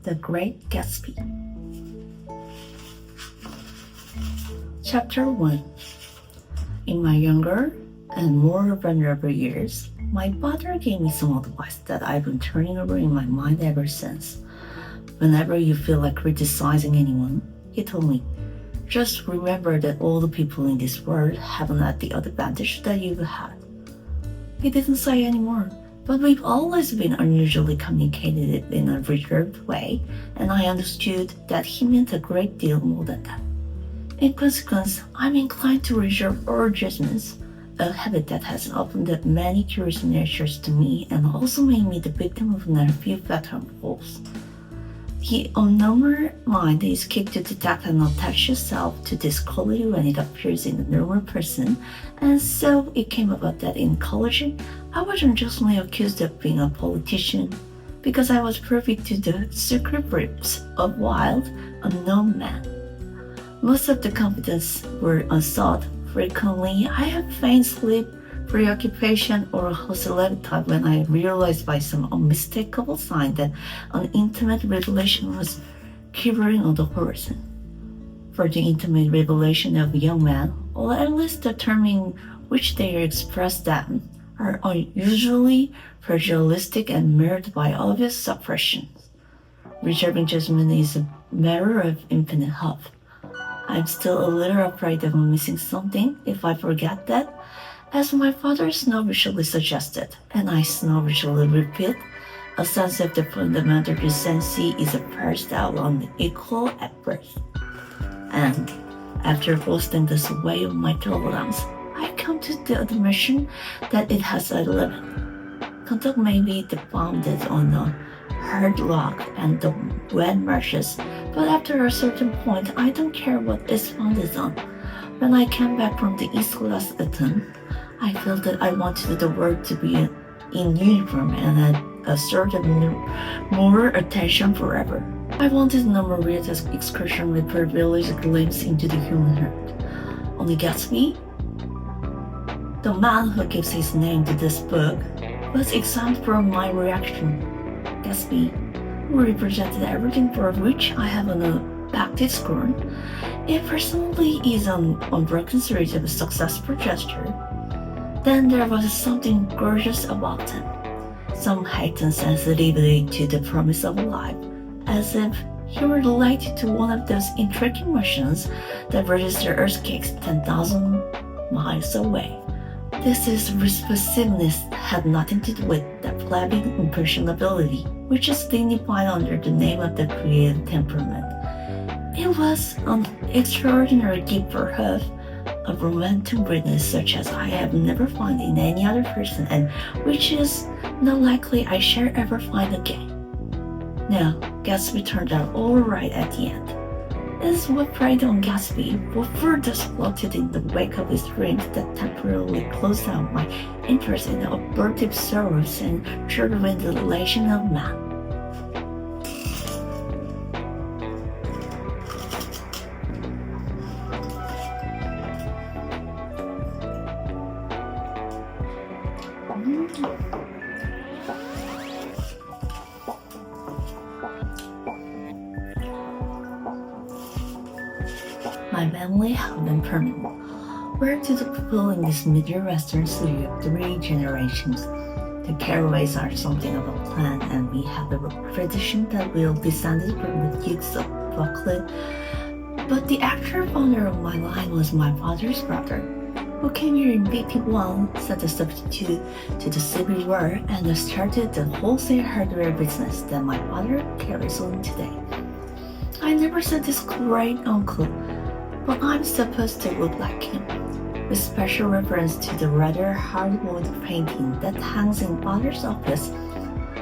The Great Gatsby. Chapter 1. In my younger and more vulnerable years, my father gave me some advice that I've been turning over in my mind ever since. Whenever you feel like criticizing anyone, he told me, just remember that all the people in this world haven't had the advantage that you've had. He didn't say any more, but we've always been unusually communicated in a reserved way, and I understood that he meant a great deal more than that. In consequence, I'm inclined to reserve all judgments, a habit that has opened up many curious natures to me and also made me the victim of a few fatal fools. The abnormal mind is quick to detect and attach itself to this quality when it appears in a normal person, and so it came about that in college, I was unjustly accused of being a politician because I was privy to the secret briefs of wild, unknown men. Most of the confidence were unsought. Frequently, I had faint sleep, preoccupation, or hostile thought when I realized by some unmistakable sign that an intimate revelation was quivering on the horizon. For the intimate revelation of young men, or at least the term in which they express them, are unusually fragile and marred by obvious suppressions. Reserving judgment is a matter of infinite hope. I'm still a little afraid of missing something if I forget that, as my father snobbishly suggested, and I snobbishly repeat, a sense of the fundamental decency is a first out unequal at birth. And after boasting this way of my tolerance, I come to the admission that it has a limit. Conduct may be founded on a hard rock and the wet marshes, but after a certain point, I don't care what it's founded on. When I came back from the East last autumn, I felt that I wanted the world to be in uniform and had a sort of more attention forever. I wanted no more real excursion with privileged glimpse into the human heart. Only Gatsby, the man who gives his name to this book, was exempt from my reaction. Gatsby, who represented everything for which I have an unbacked scorn, if personally is an unbroken series of successful gesture, then there was something gorgeous about him, some heightened sensitivity to the promise of life, as if he were related to one of those intricate machines that register earthquakes 10,000 miles away. This responsiveness had nothing to do with the flabby impressionability, which is dignified under the name of the creative temperament. It was an extraordinary gift for her, a romantic brilliance such as I have never found in any other person, and which is not likely I shall ever find again. Now, Gatsby turned out all right at the end. It is what preyed on Gatsby, what further floated in the wake of his dreams that temporarily closed down my interest in the abortive sorrows and turbulent relation of man. My family have been permanent. We're to the people in this Midwestern city of 3 generations. The Carraways are something of a clan, and we have a tradition that we're descended from the Dukes of Buccleuch. But the actual founder of my line was my father's brother, who came here in 51, set a substitute to the Civil War, and started the wholesale hardware business that my father carries on today. I never saw this great uncle, but I'm supposed to look like him, with special reference to the rather hardwood painting that hangs in father's office.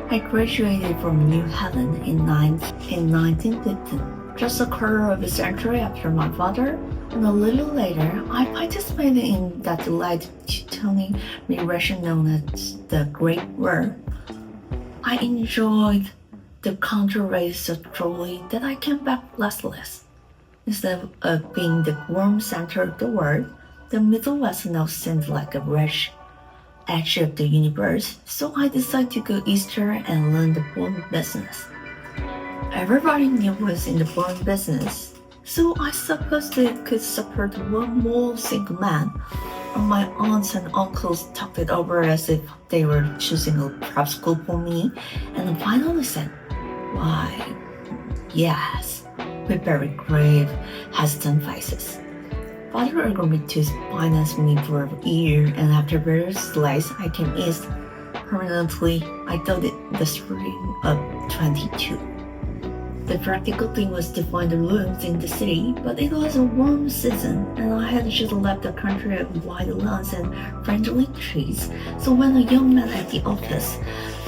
I graduated from New Haven in 1915, just a quarter of a century after my father, and a little later, I participated in that delight Teutonic migration known as the Great War. I enjoyed the counter-race so truly that I came back restless. Instead of being the warm center of the world, the Middle West now seemed like a rich edge of the universe, so I decided to go eastern and learn the bomb business. Everybody knew I was in the porn business, so I suppose they could support one more single man. And my aunts and uncles talked it over as if they were choosing a prep school for me, and then finally said, "Why, yes," with very grave, hesitant faces. Father agreed to finance me for a year, and after various delays, I came east permanently. I thought it the spring of 22. The practical thing was to find the rooms in the city, but it was a warm season, and I had just left the country of wide lawns and friendly trees. So when a young man at the office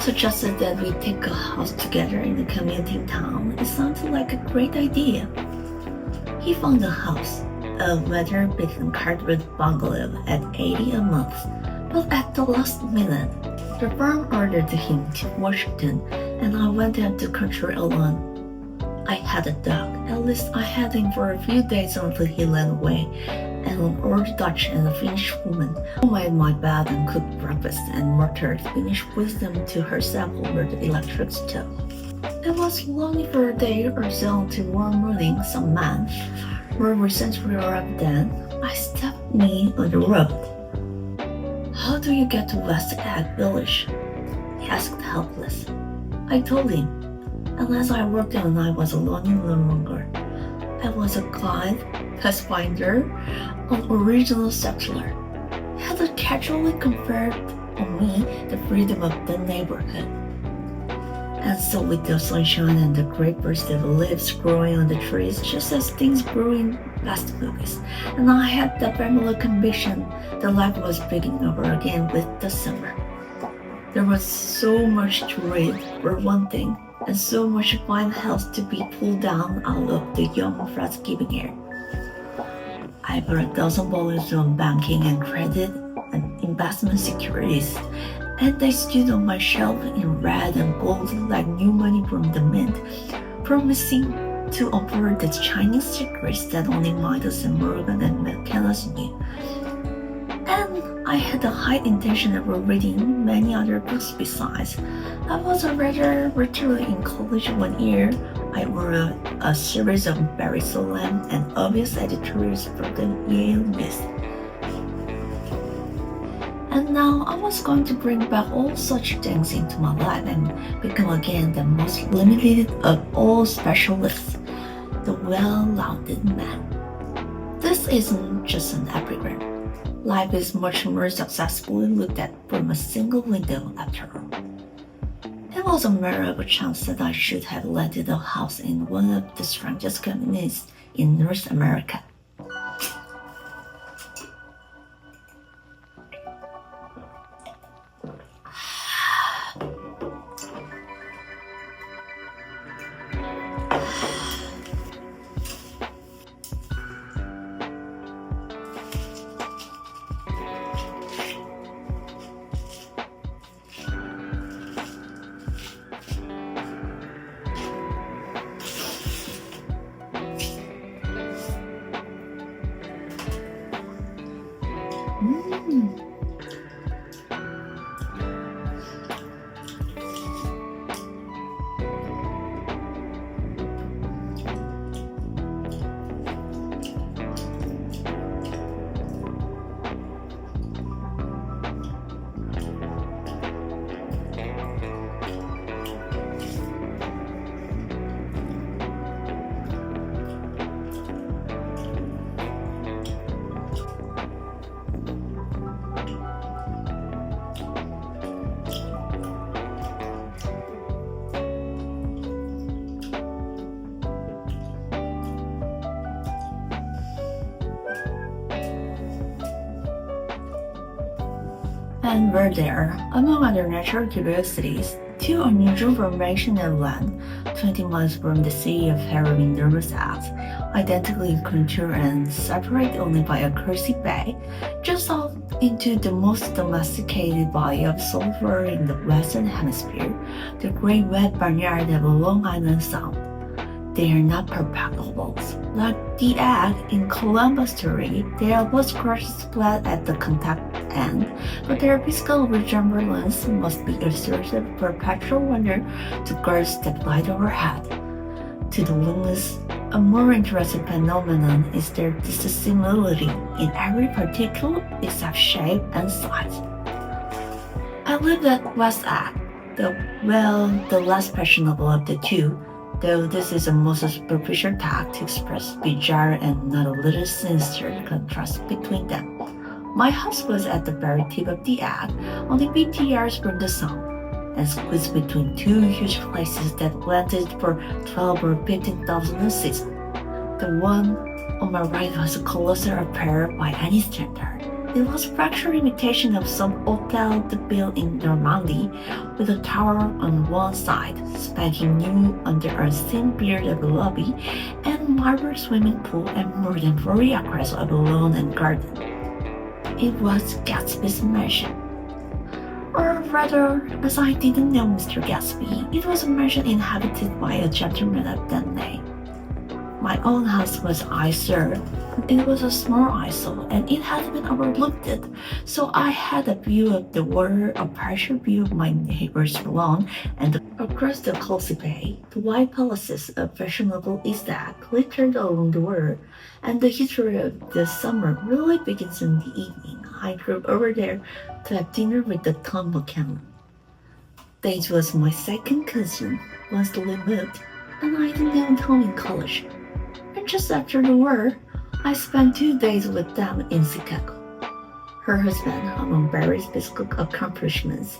suggested that we take a house together in a commuting town, it sounded like a great idea. He found a house, a weather-beaten cardboard bungalow at $80 a month, but at the last minute, the firm ordered him to Washington, and I went out to country alone. I had a dog. At least I had him for a few days until he ran away, and an old Dutch and a Finnish woman who made my bed and cooked breakfast and muttered Finnish wisdom to herself over the electric stove. It was lonely for a day or so until one morning some man, more recently arrived than I stopped me on the road. "How do you get to West Egg Village?" he asked helpless. I told him. And as I worked on, I was alone no longer. I was a guide, pathfinder, an original settler. He had casually conferred on me the freedom of the neighborhood. And so with the sunshine and the great burst of leaves growing on the trees, just as things grow in past movies, and I had the familiar conviction that life was beginning over again with the summer. There was so much to read, for one thing, and so much fine health to be pulled down out of the young fresh giving air. I bought 1,000 volumes on banking and credit and investment securities, and they stood on my shelf in red and gold like new money from the mint, promising to uncover the Chinese secrets that only Midas and Morgan and McKenna's knew. And I had a high intention of reading many other books besides. I was a rather veteran in college one year. I wrote a series of very solemn and obvious editorials for the Yale Miss. And now I was going to bring back all such things into my life and become again the most limited of all specialists, the well-rounded man. This isn't just an epigram. Life is much more successfully looked at from a single window after all. It was a matter of a chance that I should have landed a house in one of the strangest communities in North America. And were there, among other natural curiosities, two unusual formations of land 20 miles from the city of harrowing nervous acts, identically in contour and separated only by a cursey bay, just off into the most domesticated body of sulfur in the Western Hemisphere, the Great Wet Barnyard of Long Island Sound. They are not perpetuals. Like the egg in Columbus story, they are both crushed flat at the contact end, but their physical resemblance must be a source of perpetual wonder to girls that fly overhead. to the witness, a more interesting phenomenon is their dissimilitude in every particular except shape and size. I lived at West Egg, the less fashionable of the two, though this is a most superficial tact to express bizarre and not a little sinister contrast between them. My house was at the very tip of the egg, only 50 yards from the sun, and squeezed between two huge places that rented for 12 or 15,000 a season. The one on my right was a colossal affair by any standard. It was a fractured imitation of some hotel built in Normandy, with a tower on one side, spanking new under a thin beard of a lobby, and marble swimming pool and more than 40 acres of lawn and garden. It was Gatsby's mansion. Or rather, as I didn't know Mr. Gatsby, it was a mansion inhabited by a gentleman of that name. My own house was eyesore. It was a small eyesore, and it had been overlooked, so I had a view of the water, a partial view of my neighbor's lawn, and across the cozy bay, the white palaces of fashionable East Egg glittered along the water, and the history of the summer really begins in the evening. I drove over there to have dinner with the Tom Buchanan. Dave was my second cousin once we moved, and I didn't know Tom in college. And just after the war, I spent 2 days with them in Chicago. Her husband, among various physical accomplishments,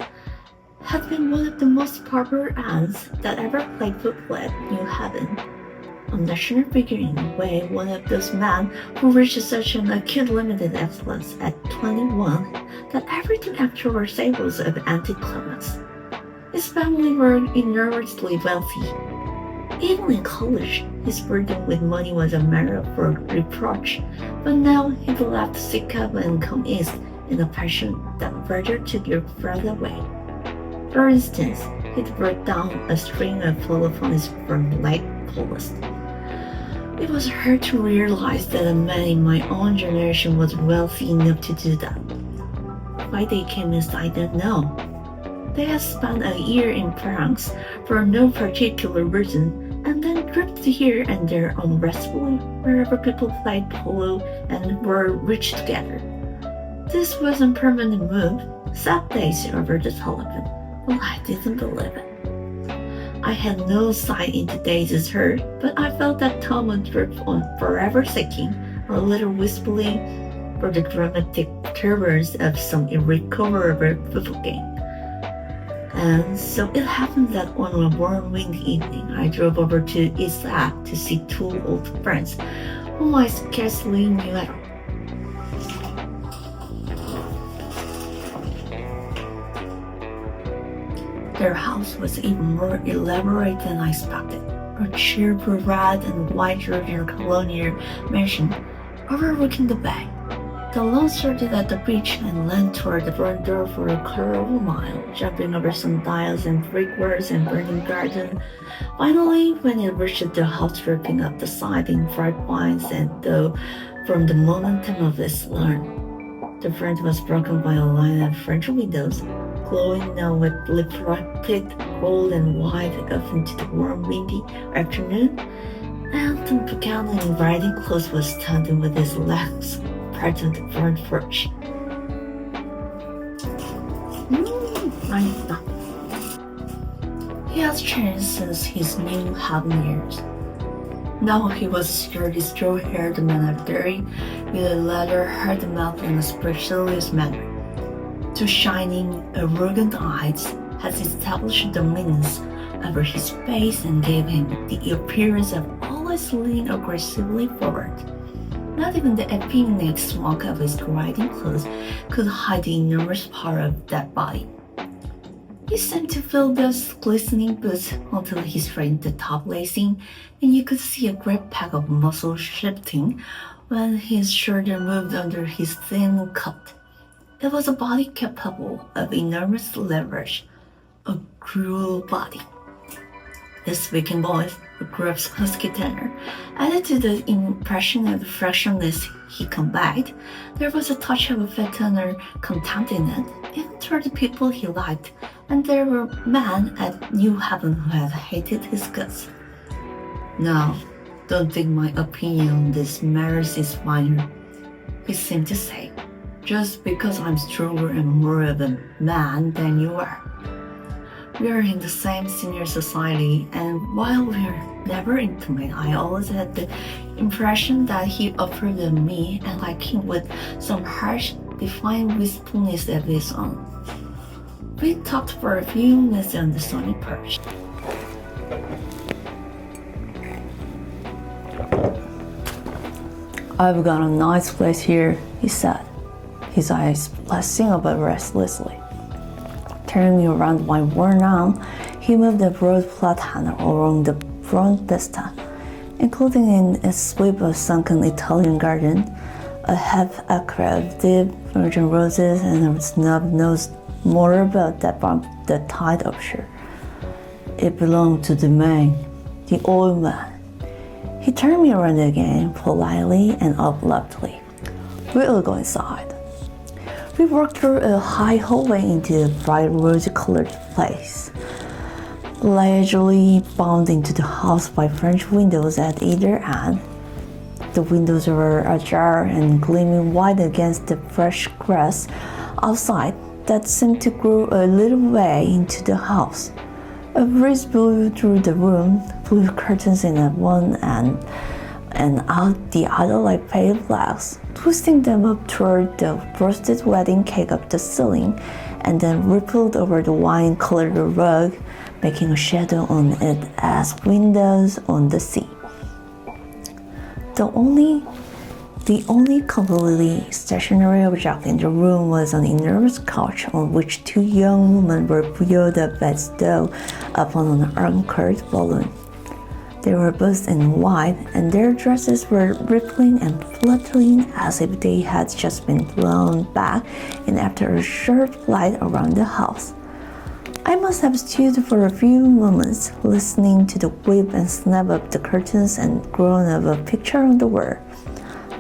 had been one of the most popular ants that ever played football at New Haven. A national figure in a way, one of those men who reached such an acute limited excellence at 21 that everything afterward savors of anticlimax. His family were enormously wealthy. Even in college, his burden with money was a matter for reproach, but now he left Chicago and come east in a passion that further took it further away. For instance, he brought down a string of telephones from Lake Forest. It was hard to realize that a man in my own generation was wealthy enough to do that. Why they came east, I don't know. They had spent a year in France for no particular reason, and then drifted here and there unrestfully wherever people played polo and were rich together. This wasn't a permanent move, sad days over the telephone. Well, I didn't believe it. I had no sight into Daisy's hurt, but I felt that Tom would drift on forever seeking, a little wistfully, for the dramatic terrors of some irrecoverable football game. And so it happened that on a warm windy evening, I drove over to East Egg to see two old friends, whom I scarcely knew at all. Their house was even more elaborate than I expected. A cheerful red and white Georgian colonial mansion overlooking the bay. The lawn started at the beach and led toward the front door for a quarter of a mile, jumping over some dials and brickworks and burning garden. Finally, when it reached the house dripping up the side in bright vines and though from the momentum of its lawn, the front was broken by a line of French windows, glowing now with reflected gold and white off into the warm windy afternoon. Anton Buchanan in riding clothes was standing with his legs part of the front porch. He has changed since his New Haven years. Now he was a sturdy, straw-haired man of 30, with a leather-hard mouth and a supercilious manner. Two shining, arrogant eyes had established dominance over his face and gave him the appearance of always leaning aggressively forward. Not even the effeminate smock of his riding clothes could hide the enormous power of that body. He seemed to fill those glistening boots until he straightened the top lacing, and you could see a great pack of muscles shifting when his shoulder moved under his thin coat. It was a body capable of enormous leverage, a cruel body. His speaking voice, a gruff husky tenor, added to the impression of the fractionless he conveyed. There was a touch of a fattener contempt in it, even toward the people he liked, and there were men at New Haven who had hated his guts. "No, don't think my opinion on this matters is minor," he seemed to say. "Just because I'm stronger and more of a man than you are. We are in the same senior society, and while we're never intimate, I always had the impression that he approved of me and liked him with some harsh, defiant wistfulness of his own." We talked for a few minutes on the sunny porch. "I've got a nice place here," he said, his eyes blasting about restlessly. Turning me around my worn arm, he moved a broad flat hand along the front vista, including in a sweep of sunken Italian garden, a half-acre of deep virgin roses, and a snub-nosed motor about that bumped the tide offshore. It belonged to the man, the old man. He turned me around again, politely and abruptly. "We'll go inside." We walked through a high hallway into a bright rose-colored place, leisurely bound into the house by French windows at either end. The windows were ajar and gleaming white against the fresh grass outside that seemed to grow a little way into the house. A breeze blew through the room, blew curtains in at one end and out the other like pale flags, twisting them up toward the frosted wedding cake up the ceiling, and then rippled over the wine-colored rug, making a shadow on it as windows on the sea. The only completely stationary object in the room was an enormous couch on which two young women were buoyed up as though upon an anchored balloon. They were both in white, and their dresses were rippling and fluttering as if they had just been blown back in after a short flight around the house. I must have stood for a few moments, listening to the whip and snap of the curtains and groan of a picture on the wall.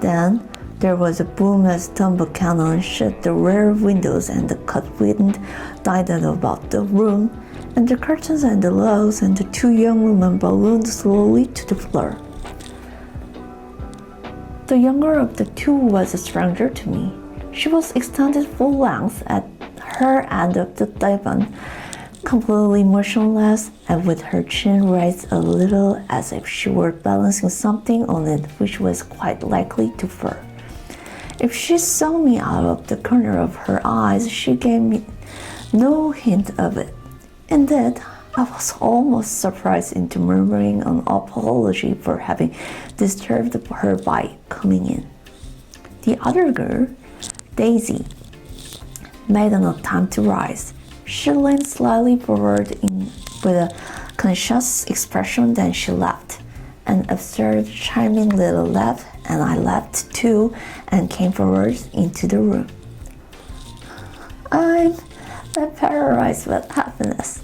Then there was a boom as tumble cannon shut the rear windows, and the cut wind died out about the room, and the curtains and the logs and the two young women ballooned slowly to the floor. The younger of the two was a stranger to me. She was extended full length at her end of the divan, completely motionless, and with her chin raised a little as if she were balancing something on it which was quite likely to fall. If she saw me out of the corner of her eyes, she gave me no hint of it. Indeed, I was almost surprised into murmuring an apology for having disturbed her by coming in. The other girl, Daisy, made an attempt to rise. She leaned slightly forward with a conscious expression, then she laughed, an absurd, charming little laugh, and I laughed too and came forward into the room. "I'm paralyzed with happiness,"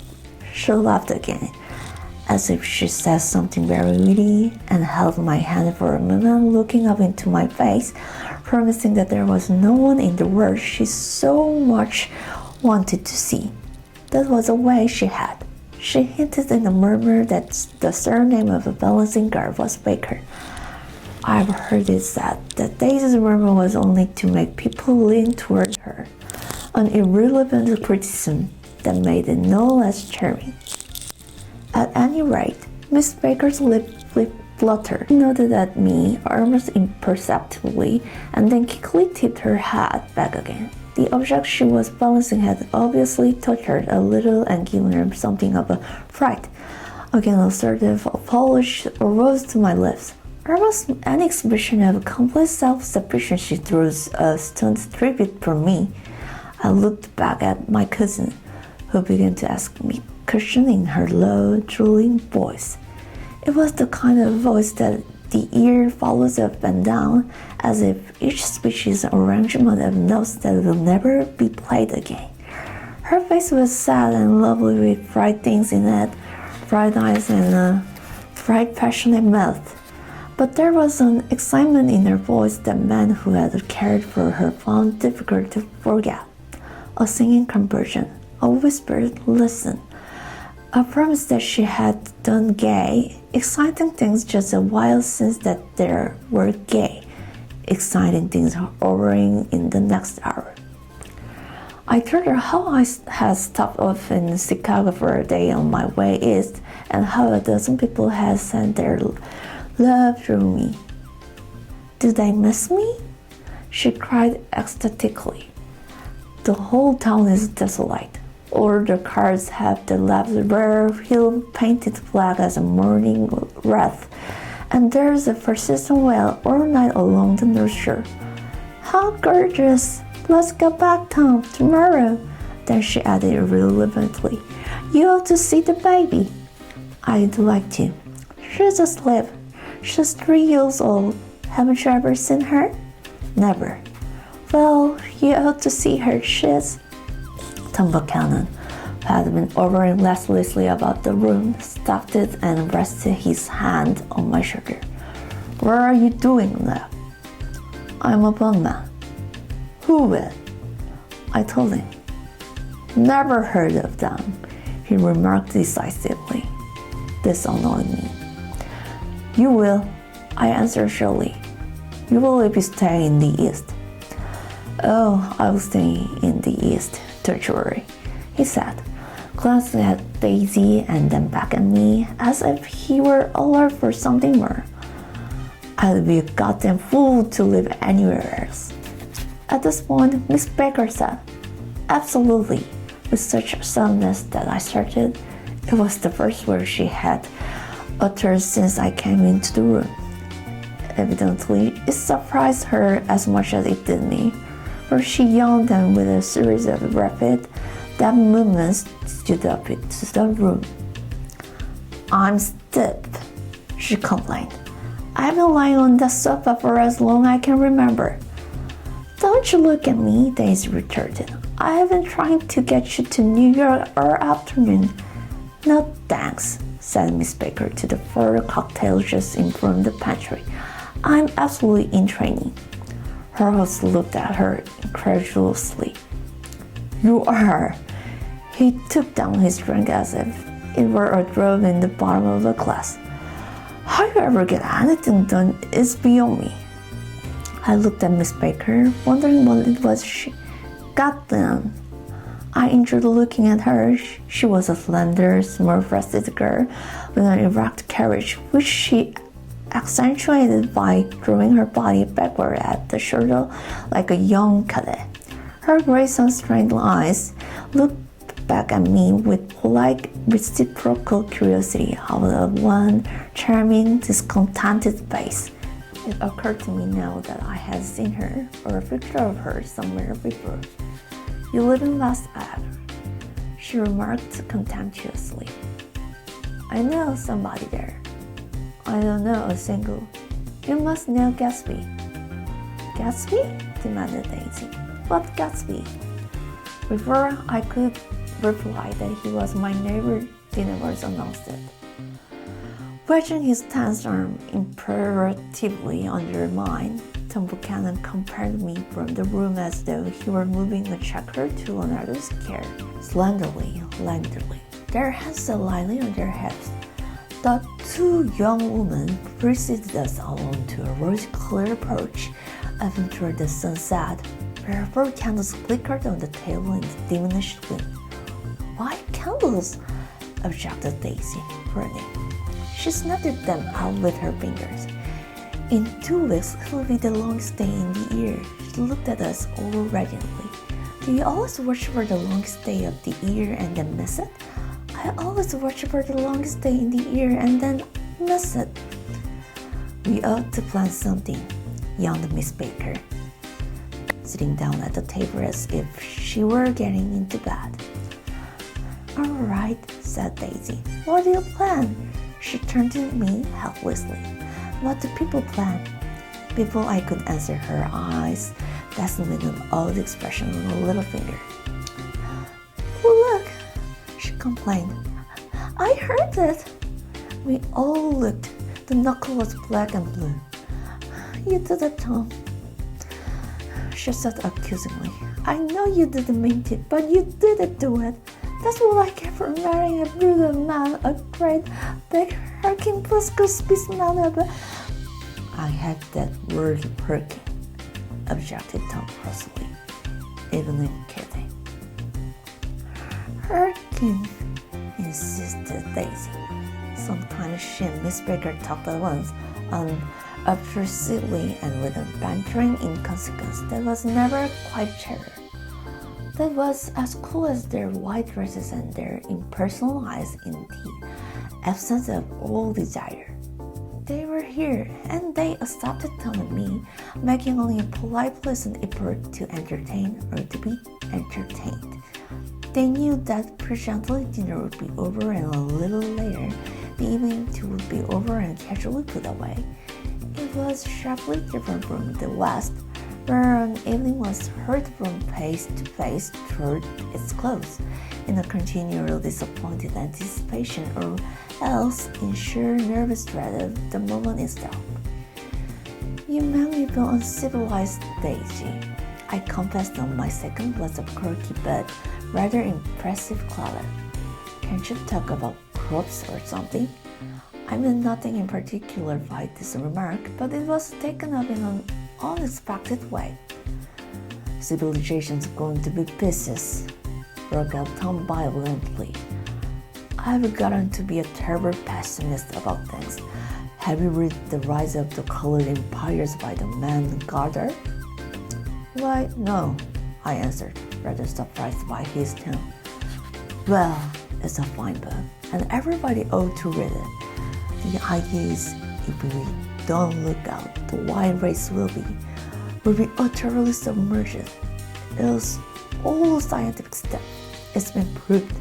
she laughed again, as if she said something very witty, and held my hand for a moment, looking up into my face, promising that there was no one in the world she so much wanted to see. That was a way she had. She hinted in a murmur that the surname of a balancing guard was Baker. I've heard it said that Daisy's murmur was only to make people lean toward her, an irrelevant criticism that made it no less charming. At any rate, Miss Baker's lip fluttered. She nodded at me almost imperceptibly, and then quickly tipped her head back again. The object she was balancing had obviously touched her a little and given her something of a fright. Again, a sort of apology arose to my lips. Almost an expression of complete self-sufficiency threw a stunned tribute from me. I looked back at my cousin, who began to ask me questions in her low, drooling voice. It was the kind of voice that the ear follows up and down, as if each speech is an arrangement of notes that will never be played again. Her face was sad and lovely with bright things in it, bright eyes and a bright passionate mouth. But there was an excitement in her voice that men who had cared for her found difficult to forget. A singing conversion, a whispered listen, I promised that she had done gay, exciting things just a while since that there were gay, exciting things hovering in the next hour. I told her how I had stopped off in Chicago for a day on my way east and how a dozen people had sent their love through me. "Do they miss me?" she cried ecstatically. "The whole town is desolate. All the cars have the left rear wheel painted black as a mourning wreath, and there's a persistent wail all night along the North Shore. How gorgeous! Let's go back, Tom, tomorrow." Then she added irrelevantly, "You ought to see the baby." "I'd like to. She's asleep. She's 3 years old. Haven't you ever seen her?" "Never." "Well, you ought to see her. She's..." Tom Buchanan, who had been hovering restlessly about the room, stopped it and rested his hand on my shoulder. "What are you doing now?" "I'm a bummer." "Who with?" I told him. "Never heard of them," he remarked decisively. This annoyed me. "You will," I answered shortly. "You will be staying in the East." "Oh, I'll stay in the East. Don't worry," he said, glancing at Daisy and then back at me as if he were alert for something more. "I'd be a goddamn fool to live anywhere else." At this point, Miss Baker said, "Absolutely," with such suddenness that I started. It was the first word she had uttered since I came into the room. Evidently, it surprised her as much as it did me, for she yawned and with a series of rapid, deft movements stood up into the room. "I'm stiff," she complained. "I've been lying on the sofa for as long as I can remember." "Don't you look at me," Daisy retorted. "I've been trying to get you to New York all afternoon." "No thanks," said Miss Baker to the 4 cocktails just in from the pantry. "I'm absolutely in training." Her host looked at her incredulously. "You are?" He took down his drink as if it were a drop in the bottom of a glass. "How you ever get anything done is beyond me." I looked at Miss Baker, wondering what it was she got done. I enjoyed looking at her. She was a slender, small-breasted girl with an erect carriage, which she accentuated by drawing her body backward at the shoulder like a young cadet. Her gray sun-strained eyes looked back at me with polite reciprocal curiosity out of one charming, discontented face. It occurred to me now that I had seen her or a picture of her somewhere before. "You live in West Ave," she remarked contemptuously. "I know somebody there." "I don't know a single." "You must know Gatsby." "Gatsby?" demanded Daisy. "What Gatsby?" Before I could reply that he was my neighbor, dinner was announced. Wedging his tense arm imperatively under mine, Tom Buchanan compared me from the room as though he were moving a checker to another's chair, slenderly, languidly, their hands lightly on their hips. The 2 young women preceded us along to a rose-clear porch, even toward the sunset, where 4 candles flickered on the table in the diminished wind. "Why candles?" objected Daisy, burning. She snapped them out with her fingers. "In 2 weeks, it'll be the longest day in the year." She looked at us all radiantly. "Do you always watch for the longest day of the year and then miss it?" "I always watch for the longest day in the year and then miss it." "We ought to plan something," yawned Miss Baker, sitting down at the table as if she were getting into bed. "All right," said Daisy. "What do you plan?" She turned to me helplessly. "What do people plan?" Before I could answer, her eyes dazzled an odd expression on her little finger. "Look," she complained. "I heard it." We all looked. The knuckle was black and blue. "You did it, Tom," she said accusingly. "I know you didn't mean to, but you did do it." That's what I get for marrying a brutal man, a great, big, hulking, species man of a... I had that word hulking, objected Tom crossly, even in kidding. Hulking, insisted Daisy. Sometimes she and Miss Baker talked at once, obtrusively and with a bantering inconsequence that was never quite chatter. That was as cool as their white dresses and their impersonal eyes in the absence of all desire. They were here, and they accepted Tom and me, making only a polite, pleasant effort to entertain or to be entertained. They knew that presently dinner would be over, and a little later the evening too would be over and casually put away. It was sharply different from the West, where an evening was hurried from face to face toward its close, in a continual disappointed anticipation, or else in sheer nervous dread of the moment itself. You make me feel uncivilized, Daisy, I confessed on my second glass of corky but rather impressive claret. Can't you talk about crops or something? I meant nothing in particular by this remark, but it was taken up in an unexpected way. Civilization's going to be pieces, broke out Tom violently. I've gotten to be a terrible pessimist about things. Have you read The Rise of the Colored Empires by the man Gardner? Why, no, I answered, rather surprised by his tone. Well, it's a fine book, and everybody ought to read it. The idea is, if we don't look out, the white race will be utterly submerged. It's all scientific stuff. It's been proved.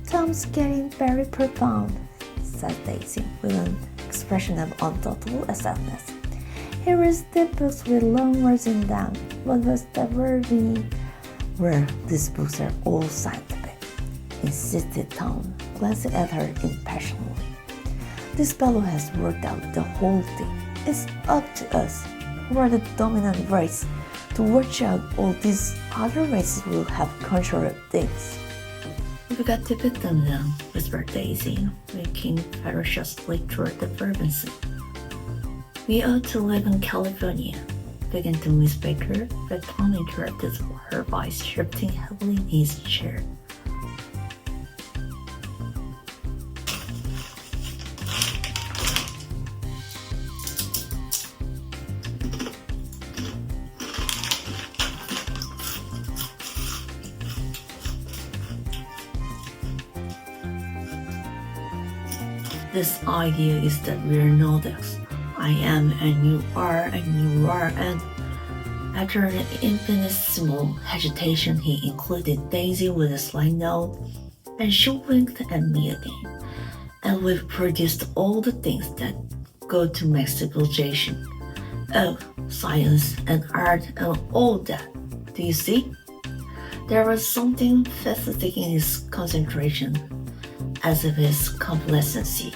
Tom's getting very profound, said Daisy, with an expression of undoubtable sadness. He reads the books with long words in them. What was that word? Well, these books are all scientific, insisted Tom, glancing at her impassionately. This fellow has worked out the whole thing. It's up to us, who are the dominant race, to watch out all these other races will have control of things. We've got to put them down, whispered Daisy, looking ferociously toward the Ferguson. We ought to live in California, began to Miss Baker, but Tom interrupted her by shifting heavily in his chair. This idea is that we're Nordics. I am, and you are, and after an infinitesimal hesitation, he included Daisy with a slight nod, and she winked at me again. And we've produced all the things that go to make civilization. Oh, science and art and all that. Do you see? There was something pathetic in his concentration, as if his complacency,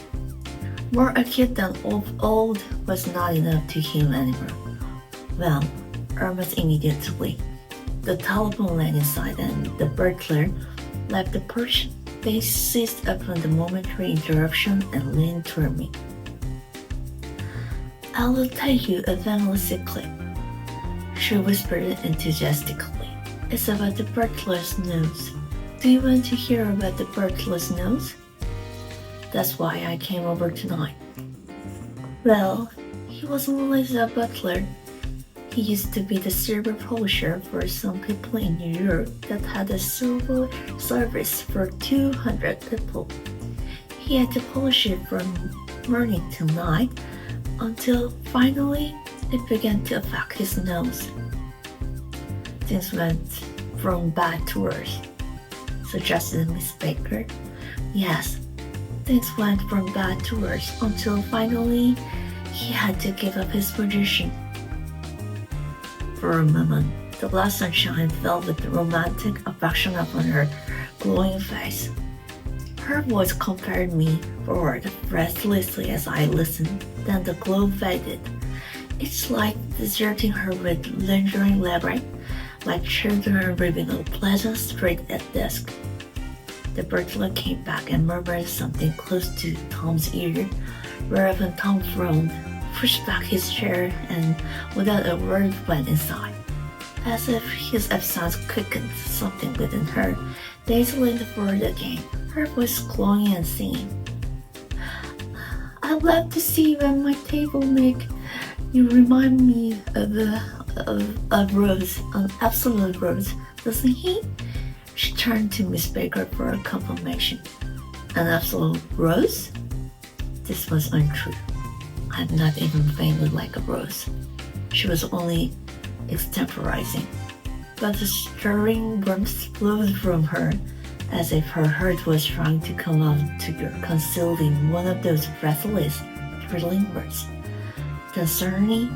more acute than old, was not enough to him anymore. Well, almost immediately, the telephone rang inside and the butler left the porch. They seized upon the momentary interruption and leaned toward me. I will tell you a famous secret, she whispered enthusiastically. It's about the butler's nose. Do you want to hear about the butler's nose? That's why I came over tonight. Well, he wasn't always a butler. He used to be the silver polisher for some people in New York that had a silver service for 200 people. He had to polish it from morning till night until finally it began to affect his nose. Things went from bad to worse, suggested Miss Baker. Yes, things went from bad to worse until finally he had to give up his position. For a moment, the last sunshine fell with romantic affection upon her glowing face. Her voice compelled me forward breathlessly as I listened. Then the glow faded. It's like deserting her with lingering labyrinth, like children reading a pleasant street at dusk. The butler came back and murmured something close to Tom's ear, whereupon Tom frowned, pushed back his chair, and without a word went inside. As if his absence quickened something within her, Daisy leaned forward again, her voice glowing and singing. I love to see you at my table, Nick. You remind me of a rose, an absolute rose, doesn't he? She turned to Miss Baker for a confirmation. An absolute rose? This was untrue. I'm not even faintly like a rose. She was only extemporizing. But the stirring warmth flowed from her, as if her heart was trying to come out together, concealed in one of those breathless, thrilling words. Then suddenly,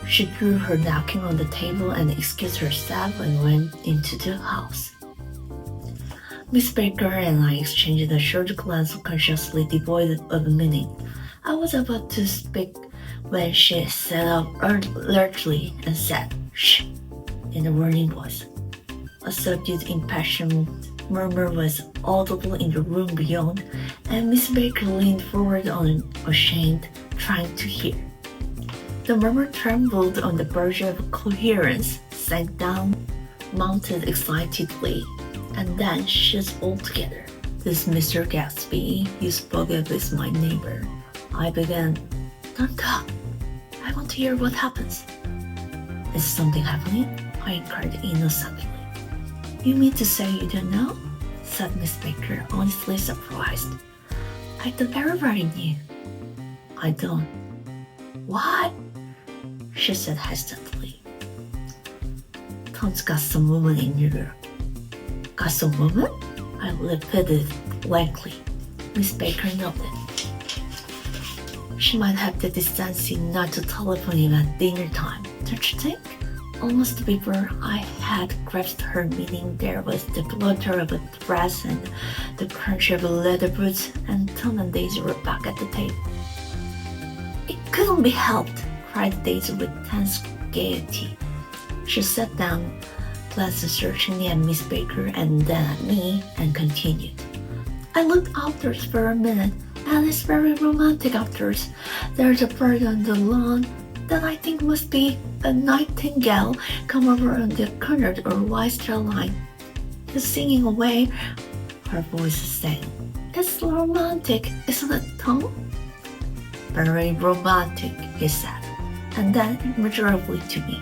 she drew her napkin on the table and excused herself and went into the house. Miss Baker and I exchanged a short glance consciously devoid of meaning. I was about to speak when she sat up alertly and said, "Shh," in a warning voice. A subdued, impassioned murmur was audible in the room beyond, and Miss Baker leaned forward unashamed, trying to hear. The murmur trembled on the verge of coherence, sank down, mounted excitedly, and then shut altogether. This Mr. Gatsby you spoke of is my neighbor. I began. Don't talk. I want to hear what happens. Is something happening? I inquired innocently. You mean to say you don't know? Said Miss Baker, honestly surprised. I thought everybody knew. I don't. What? She said hesitantly. Tom's got some woman in New York. Got some woman? I repeated blankly. Miss Baker nodded. She might have the decency not to telephone him at dinner time, don't you think? Almost before I had grasped her meaning, there was the flutter of a dress and the crunch of leather boots, and Tom and Daisy were back at the table. It couldn't be helped, cried Daisy with tense gaiety. She sat down, glanced searchingly at Miss Baker and then at me, and continued. I looked outdoors for a minute, and it's very romantic outdoors. There's a bird on the lawn that I think must be a nightingale come over on the corner or Weister line. He's singing away, her voice sang. It's romantic, isn't it, Tom? Very romantic, he said, and then immeasurably to me.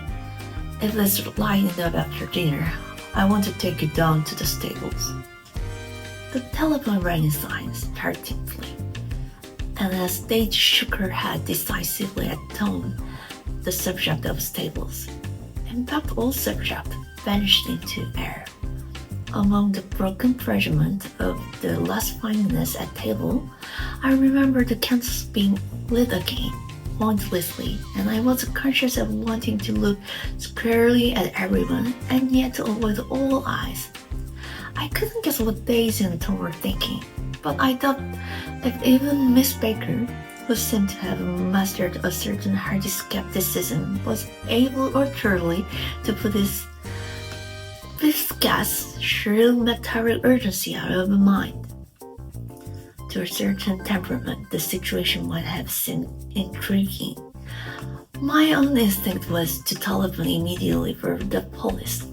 If it's light enough after dinner, I want to take you down to the stables. The telephone rang inside, startlingly, and as Daisy shook her head decisively at Tom, the subject of stables, in fact all subject, vanished into air. Among the broken fragment of the last 5 minutes at table, I remember the candles being lit again, pointlessly, and I was conscious of wanting to look squarely at everyone and yet to avoid all eyes. I couldn't guess what Daisy and Tom were thinking, but I thought if even Miss Baker, who seemed to have mastered a certain hearty skepticism, was able utterly to put this guest's shrill metallic urgency out of mind. To a certain temperament, the situation might have seemed intriguing. My own instinct was to telephone immediately for the police.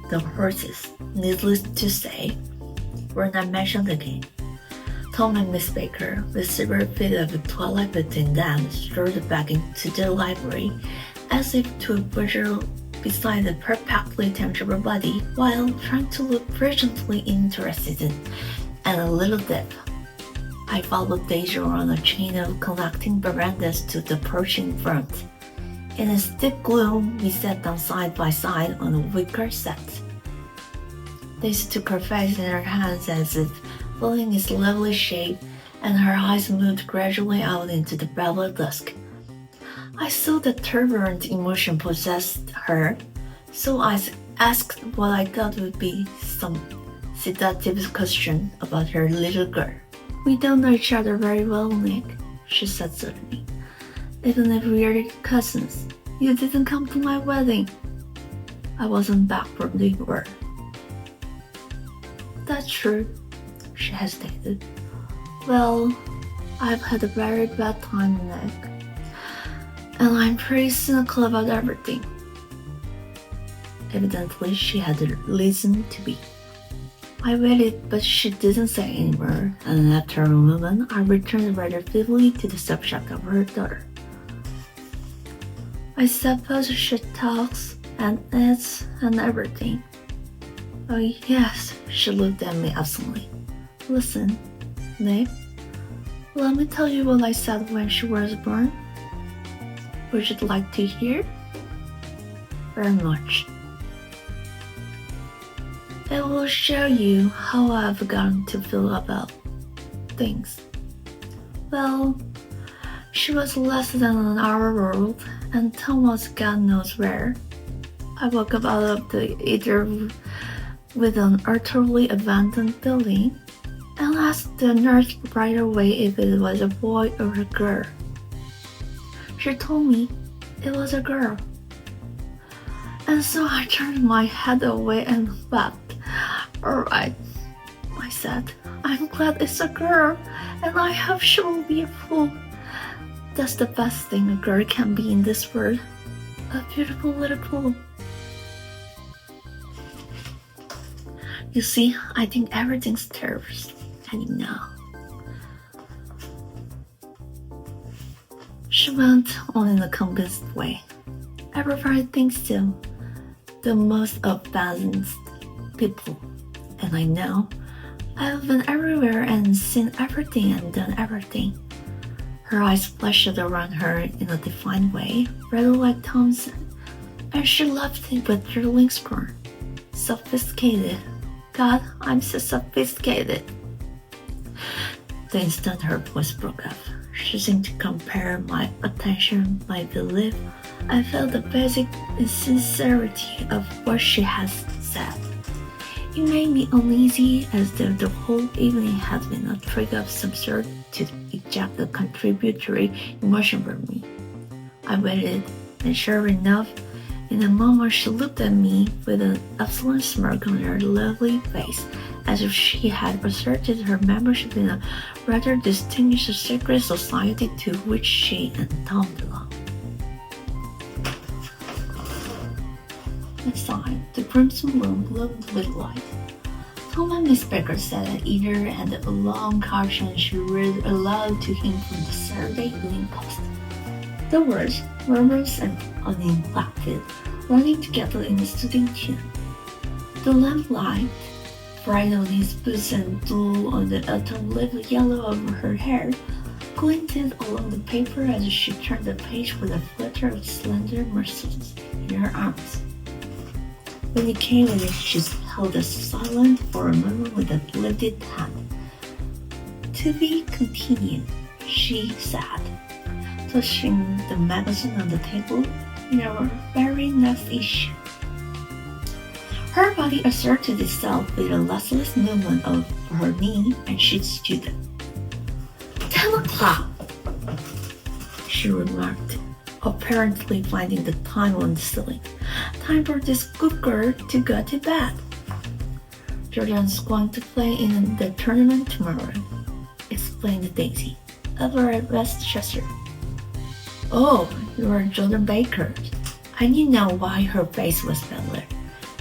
The horses, needless to say, were not mentioned again. Tom and Miss Baker, with several feet of twilight between them, strode back into the library as if to a butcher beside a perfectly tangible body, while trying to look presently interested and a little deaf. I followed Daisy around a chain of connecting verandas to the approaching front. In a steep gloom, we sat down side by side on a wicker set. Daisy took her face in her hands as if filling its lovely shape, and her eyes moved gradually out into the velvet dusk. I saw that turbulent emotion possessed her, so I asked what I thought would be some sedative question about her little girl. We don't know each other very well, Nick, she said suddenly. Even if we're cousins, you didn't come to my wedding. I wasn't back from the war. That's true, she hesitated. Well, I've had a very bad time, Nick. And I'm pretty cynical about everything. Evidently, she had a reason to be. I waited, but she didn't say any more, and after a moment, I returned rather vividly to the subject of her daughter. I suppose she talks and eats and everything. Oh yes, she looked at me absently. Listen, Nick, let me tell you what I said when she was born. Would you like to hear? Very much. It will show you how I've gotten to feel about things. Well, she was less than an hour old, and Tom was God knows where. I woke up out of the ether with an utterly abandoned building, and asked the nurse right away if it was a boy or a girl. She told me it was a girl. And so I turned my head away and wept. Alright, I said, I'm glad it's a girl, and I hope she will be a fool. That's the best thing a girl can be in this world. A beautiful little fool. You see, I think everything's terrorist, and you know. She went on in a convinced way. Everybody thinks so. The most abandoned people. And I know. I've been everywhere and seen everything and done everything. Her eyes flashed around her in a defined way, rather like Thompson, and she laughed with drilling scorn. Sophisticated. God, I'm so sophisticated. The instant her voice broke off, she seemed to compare my attention, my belief. I felt the basic insincerity of what she has said. It made me uneasy, as though the whole evening had been a trick of some sort to eject a contributory emotion from me. I waited, and sure enough, in a moment she looked at me with an absolute smirk on her lovely face, as if she had asserted her membership in a rather distinguished secret society to which she and Tom belonged. Inside, the crimson room glowed with light. Tom and Miss Baker sat at either end of a long caption she read aloud to him from the Saturday Evening Post. The words, murmurs and uninflected, running together in a soothing tune. The lamplight, bright on his boots and blue on the autumn-leaf yellow of her hair, glinted along the paper as she turned the page with a flutter of slender mercies in her arms. When it came in, she held us silent for a moment with a lifted hand. To be continued, she said, touching the magazine on the table in our very next issue. Her body asserted itself with a restless movement of her knee, and she stood up. 10 o'clock, she remarked, apparently finding the time on the ceiling. Time for this good girl to go to bed. Jordan's going to play in the tournament tomorrow, explained Daisy, over at Westchester. Oh, you're Jordan Baker. I knew now why her face was paler.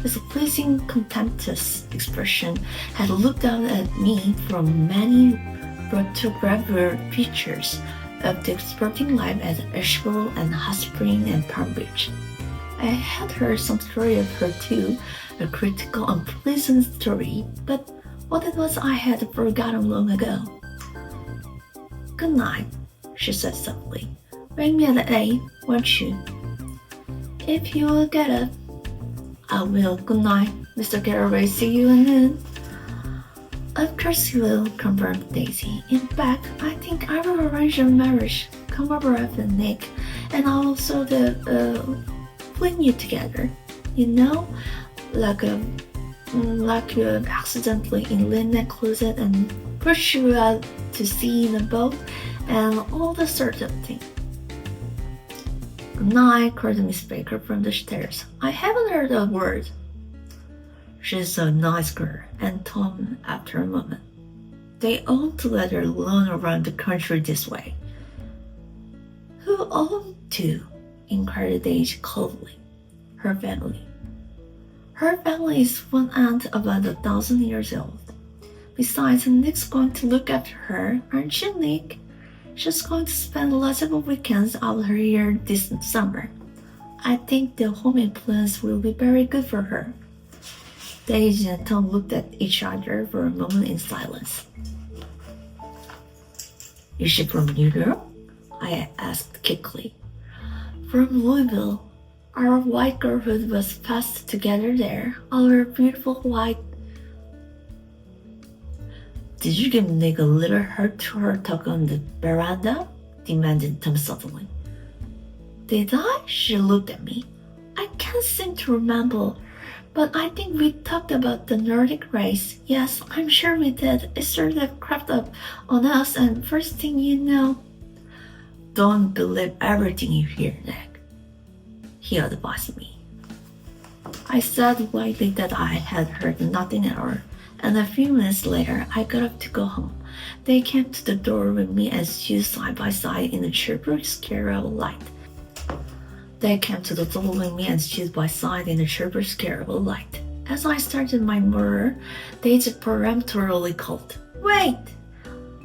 With a pleasing, contemptuous expression, had looked out at me from many photographed pictures of the sporting life at Asheville and Hot Spring and Palm Beach. I had heard some story of her too, a critical, unpleasant story, but what it was I had forgotten long ago. Good night, she said softly. Ring me at 8, won't you? If you will get up. I will. Good night, Mr. Garraway. See you at noon. Of course you will, confirmed Daisy. In fact, I think I will arrange your marriage. Come over after Nick, and I'll also fling you together. You know, like you accidentally in Lynette closet and push you out to sea in a boat, and all the sort of thing. Good night, called Miss Baker from the stairs. I haven't heard a word. She's a nice girl, and Tom after a moment. They all together alone around the country this way. Who own to? Inquired Daisy coldly. Her family. Her family is one aunt about 1,000 years old. Besides, Nick's going to look after her, aren't you, Nick? She's going to spend lots of weekends out here this summer. I think the home influence will be very good for her. Daisy and Tom looked at each other for a moment in silence. Is she from New York? I asked quickly. From Louisville. Our white girlhood was passed together there. Our beautiful white. Did you give Nick a little heart-to-heart talk on the veranda? Demanded Tom suddenly. Did I? She looked at me. I can't seem to remember, but I think we talked about the Nordic race. Yes, I'm sure we did. It sort of crept up on us, and first thing you know... Don't believe everything you hear, Nick, he advised me. I said lightly that I had heard nothing at all, and a few minutes later I got up to go home. They came to the door with me and stood side by side in the chirping scare of light. As I started my murder, they peremptorily called, Wait!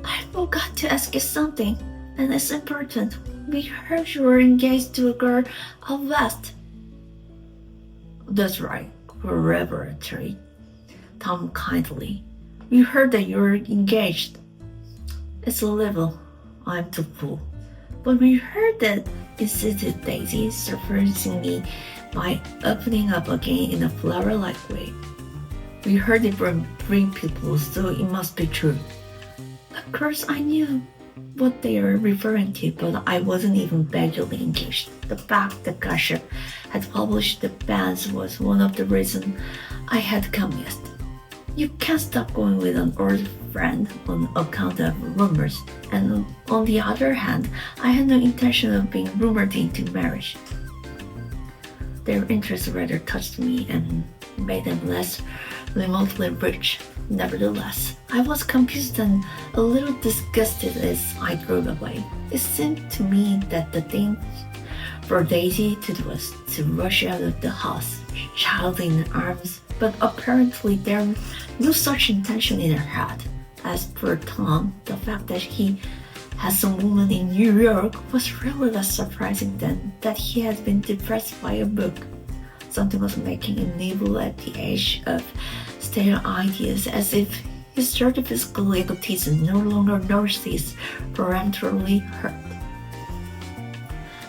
I forgot to ask you something, and it's important. We heard you were engaged to a girl out west. That's right, forever a treat. Tom kindly. We heard that you were engaged. It's a little. I'm too full. But we heard that, insisted Daisy, surprising me by opening up again in a flower-like way. We heard it from 3 people, so it must be true. Of course, I knew what they were referring to, but I wasn't even vaguely engaged. The fact that Gossip had published the banns was one of the reasons I had come west. You can't stop going with an old friend on account of rumors, and on the other hand, I had no intention of being rumored into marriage. Their interest rather touched me and made them less remotely rich. Nevertheless, I was confused and a little disgusted as I drove away. It seemed to me that the thing for Daisy to do was to rush out of the house, child in her arms, but apparently there was no such intention in her head. As for Tom, the fact that he had some woman in New York was really less surprising than that he had been depressed by a book. Something was making him nibble at the edge of stale ideas, as if his sort of physical egotism no longer nourished his peremptorily hurt.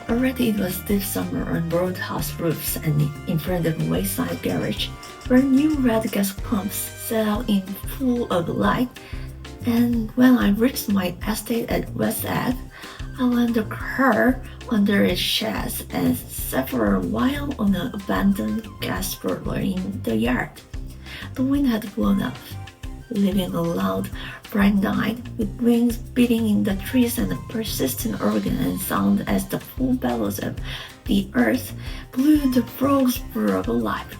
Already it was deep summer on roadhouse roofs and in front of a wayside garage, where new red gas pumps set out in full of light, and when I reached my estate at West Ave, I landed the car under its sheds and sat for a while on an abandoned gas burner in the yard. The wind had blown off, leaving a loud, bright night with wings beating in the trees and a persistent organ and sound as the full bellows of the earth blew the frogs full of life.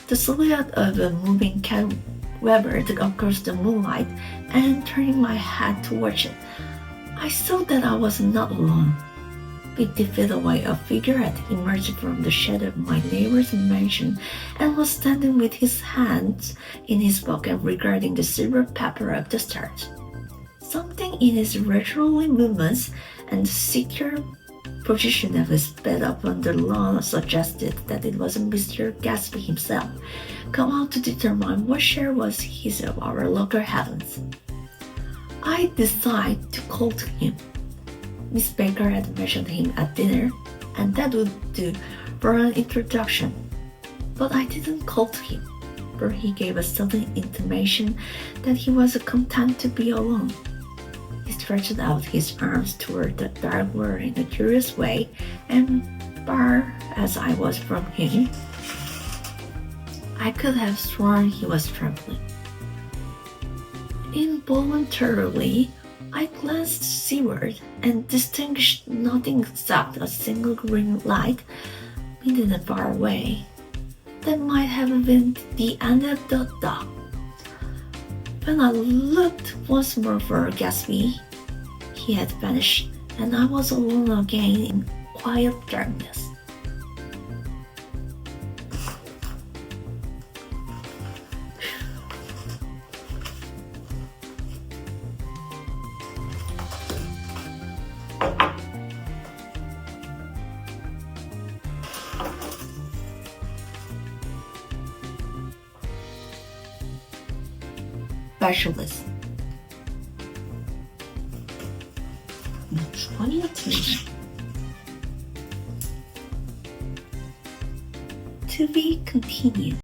The silhouette of a moving cat wavered across the moonlight, and turning my head towards it, I saw that I was not alone. 50 feet away, a figure had emerged from the shadow of my neighbor's mansion and was standing with his hands in his pocket regarding the silver pepper of the stars. Something in his leisurely movements and the secure position of his bed upon the lawn suggested that it was Mr. Gatsby himself, come out to determine what share was his of our local heavens. I decided to call to him. Miss Baker had mentioned him at dinner, and that would do for an introduction. But I didn't call to him, for he gave a sudden intimation that he was content to be alone. He stretched out his arms toward the dark world in a curious way, and far as I was from him, I could have sworn he was trembling. Involuntarily, I glanced seaward and distinguished nothing except a single green light, hidden far away. That might have been the end of the dog. When I looked once more for Gatsby, he had vanished, and I was alone again in quiet darkness. Specialist. 주관이 같은데. To be continued.